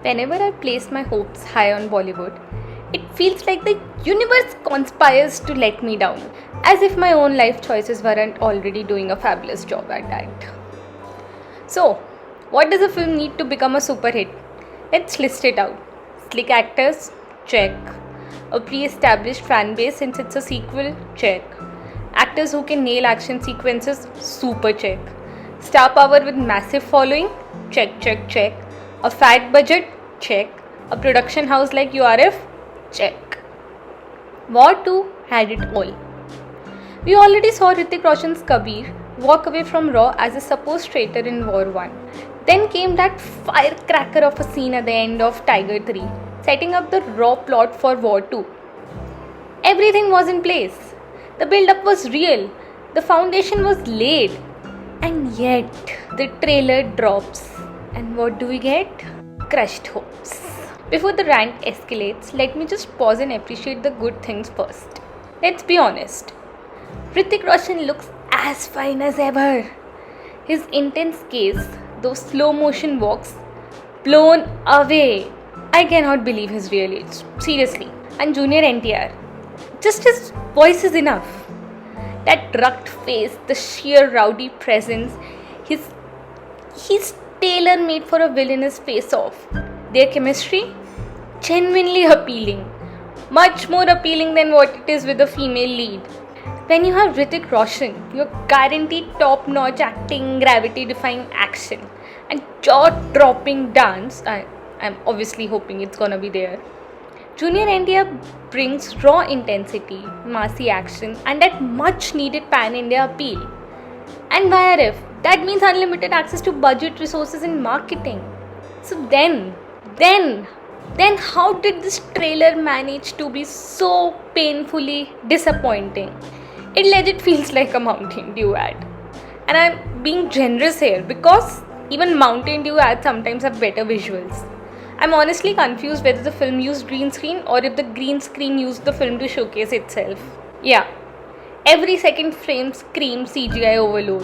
Whenever I place my hopes high on Bollywood, it feels like the universe conspires to let me down, as if my own life choices weren't already doing a fabulous job at that. So, what does a film need to become a super hit? Let's list it out. Slick actors? Check. A pre-established fan base since it's a sequel? Check. Actors who can nail action sequences? Super check. Star power with massive following? Check, check, check. A fat budget? Check. A production house like URF? Check. War 2 had it all. We already saw Hrithik Roshan's Kabir walk away from Raw as a supposed traitor in War 1. Then came that firecracker of a scene at the end of Tiger 3, setting up the Raw plot for War 2. Everything was in place. The build-up was real. The foundation was laid. And yet, the trailer drops. And what do we get? Crushed hopes. Before the rant escalates, let me just pause and appreciate the good things first. Let's be honest. Hrithik Roshan looks as fine as ever. His intense gaze, those slow motion walks, blown away. I cannot believe his real age. Seriously. And Junior NTR. Just his voice is enough. That rugged face, the sheer rowdy presence, he's tailor-made for a villainous face-off. Their chemistry? Genuinely appealing. Much more appealing than what it is with a female lead. When you have Hrithik Roshan, you're guaranteed top-notch acting, gravity-defying action, and jaw-dropping dance. I'm obviously hoping it's gonna be there. Junior NTR brings raw intensity, massy action, and that much-needed pan-India appeal. And YRF, that means unlimited access to budget, resources, and marketing. So then how did this trailer manage to be so painfully disappointing? It legit feels like a Mountain Dew ad. And I'm being generous here because even Mountain Dew ads sometimes have better visuals. I'm honestly confused whether the film used green screen or if the green screen used the film to showcase itself. Yeah, every second frame screams CGI overload.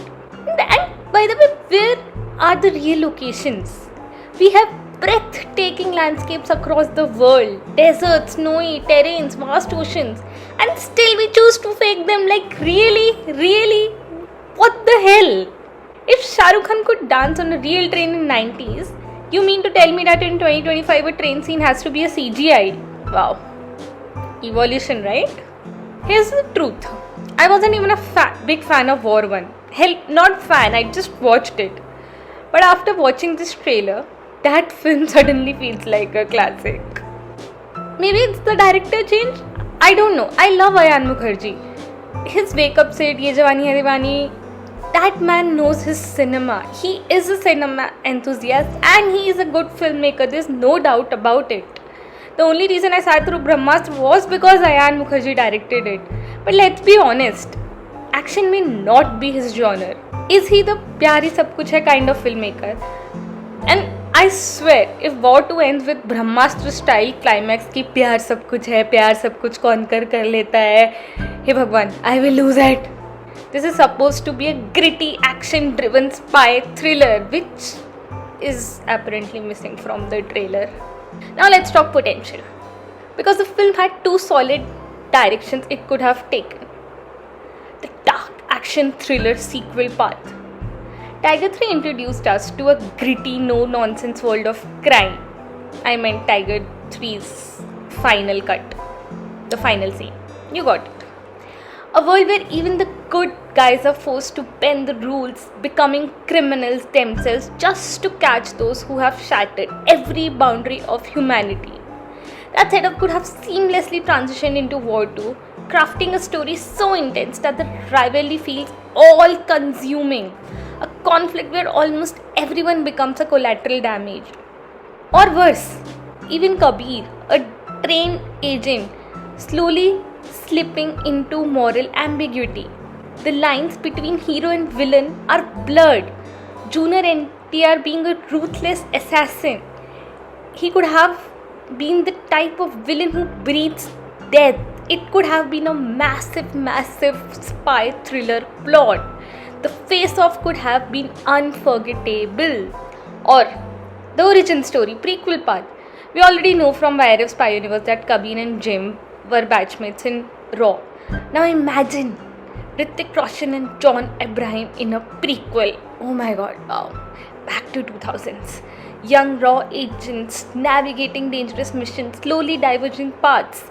And by the way, where are the real locations? We have breathtaking landscapes across the world, deserts, snowy terrains, vast oceans, and still we choose to fake them. Like really? What the hell? If Shah Rukh Khan could dance on a real train in 90s, you mean to tell me that in 2025 a train scene has to be a CGI? Wow. Evolution, right? Here's the truth. I wasn't even a big fan of War 1. Hell, not fan, I just watched it. But after watching this trailer, that film suddenly feels like a classic. Maybe it's the director change? I don't know. I love Ayan Mukherjee. His wake up set, Ye Jawani Hai Diwani, that man knows his cinema. He is a cinema enthusiast and he is a good filmmaker. There's no doubt about it. The only reason I sat through Brahmastra was because Ayan Mukherjee directed it. But let's be honest, action may not be his genre. Is he the Pyar Hi Sab Kuch Hai kind of filmmaker? And I swear, if War 2 ends with Brahmastra style climax ki pyar sab kuch kaun kar leta hai, hey Bhagwan, I will lose it. This is supposed to be a gritty, action-driven spy thriller, which is apparently missing from the trailer. Now let's talk potential. Because the film had two solid directions it could have taken. The dark action thriller sequel path. Tiger 3 introduced us to a gritty, no-nonsense world of crime. I meant Tiger 3's final cut. The final scene. You got it. A world where even the good guys are forced to bend the rules, becoming criminals themselves just to catch those who have shattered every boundary of humanity. That setup could have seamlessly transitioned into War 2, crafting a story so intense that the rivalry feels all-consuming. A conflict where almost everyone becomes a collateral damage. Or worse, even Kabir, a trained agent, slowly slipping into moral ambiguity. The lines between hero and villain are blurred. Junior NTR being a ruthless assassin, he could have been the type of villain who breathes death. It could have been a massive spy thriller plot. The face-off could have been unforgettable. Or the origin story, prequel part. We already know from YRF Spy Universe that Kabir and Jim were batchmates in Raw. Now imagine Hrithik Roshan and John Abraham in a prequel. Oh my god, wow. Back to 2000s. Young Raw agents navigating dangerous missions, slowly diverging paths.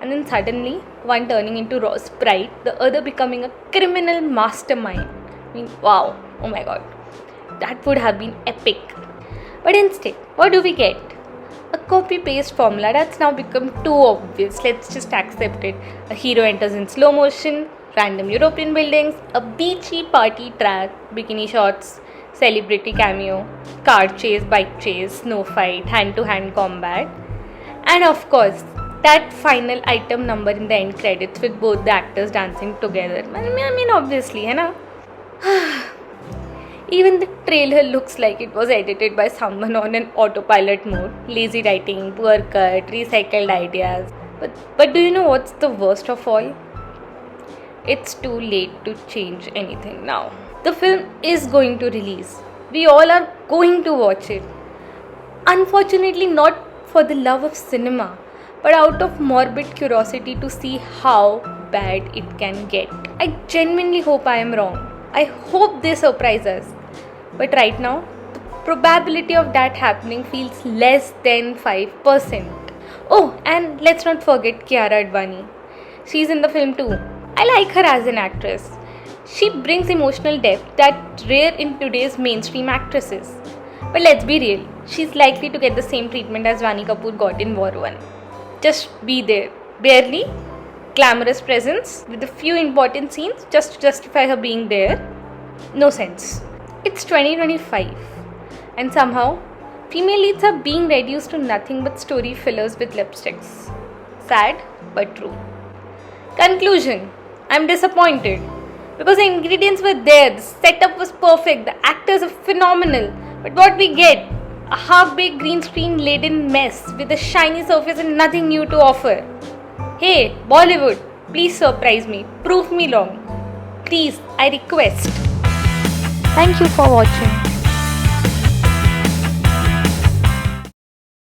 And then suddenly, one turning into Raw's sprite, the other becoming a criminal mastermind. I mean, wow, oh my god. That would have been epic. But instead, what do we get? A copy-paste formula that's now become too obvious. Let's just accept it. A hero enters in slow motion, random European buildings, a beachy party track, bikini shots, celebrity cameo, car chase, bike chase, snow fight, hand-to-hand combat, and of course, that final item number in the end credits with both the actors dancing together. I mean obviously, है ना? Even the trailer looks like it was edited by someone on an autopilot mode. Lazy writing, poor cut, recycled ideas. But do you know what's the worst of all? It's too late to change anything now. The film is going to release. We all are going to watch it. Unfortunately, not for the love of cinema, but out of morbid curiosity to see how bad it can get. I genuinely hope I am wrong. I hope they surprise us. But right now, the probability of that happening feels less than 5%. Oh, and let's not forget Kiara Advani. She's in the film too. I like her as an actress. She brings emotional depth that's rare in today's mainstream actresses. But let's be real, she's likely to get the same treatment as Vaani Kapoor got in War 1. Just be there. Barely. Glamorous presence with a few important scenes just to justify her being there. No sense. It's 2025 and somehow female leads are being reduced to nothing but story fillers with lipsticks. Sad but true. Conclusion. I'm disappointed because the ingredients were there, the setup was perfect, the actors are phenomenal. But what we get? A half-baked green screen laden mess with a shiny surface and nothing new to offer. Hey, Bollywood, please surprise me. Prove me wrong. Please, I request. Thank you for watching.